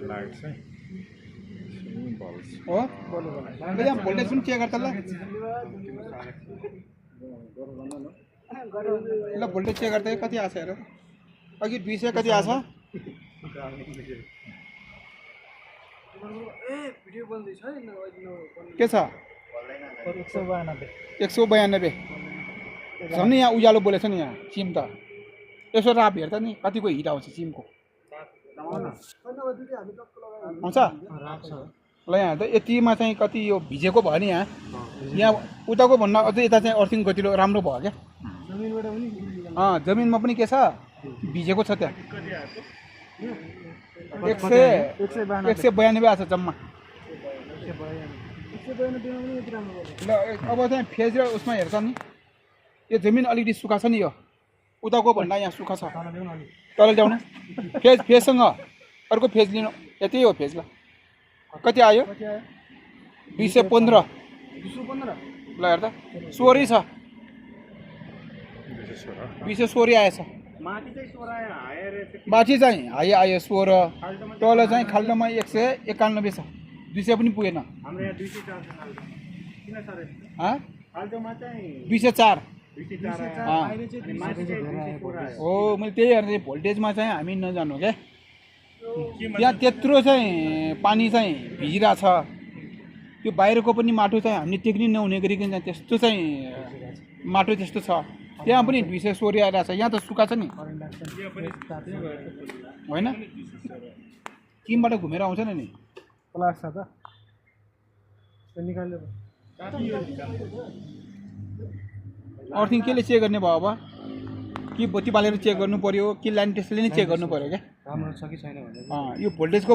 light चाहिँ हो यहाँ भोल्टेज पनि चेक गर्छ ल भोल्टेज चेक गर्दा कति आछ हेर अघि 200 कति आछ के छ 192 झन् यहाँ उज्यालो बोलेछ नि यहाँ सिम त यसो राप हेर्दा नि कतिको हिट आउँछ सिमको आउँछ ल यहाँ त यतिमा चाहिँ कति यो भिजेको भयो नि यहाँ उताको भन्दा अझै यता चाहिँ अर्थिङ गतिलो राम्रो भयो क्या जमिनमा पनि के छ भिजेको छ त्यहाँ 192 आछ जम्मा ल अब चाहिँ फेज र उसमा हेर्छ नि यो जमिन अलिकति सुक्खा छ नि यो उताको भन्दा यहाँ सुक्खा छ तल ल्याउनु फेजसँग अर्को फेज लिनु यति हो फेज ल कति आयो 215 ल हेर्दा 16 छ 216 आएछ माथि चाहिँ हाई आयो 16 तल चाहिँ खाल्डोमा 191 छ 200 पनि पुगेन 204 हो मैले त्यही हेर्दै भोल्टेजमा चाहिँ हामी नजानु क्या त्यहाँ त्यत्रो चाहिँ पानी चाहिँ भिजिरहेछ त्यो बाहिरको पनि माटो चाहिँ हामीले टेक्निक नहुने गरिकन त्यस्तो चाहिँ माटो त्यस्तो छ त्यहाँ पनि 216 आइरहेछ यहाँ त सुक्खा छ नि होइन टिमबाट घुमेर आउँछ नि अर्थिङ केले चेक गर्ने भयो अब कि बत्ती बालेर चेक गर्नु पर्यो कि लाइन टेस्टले नै चेक गर्नु पर्यो क्या यो भोल्टेजको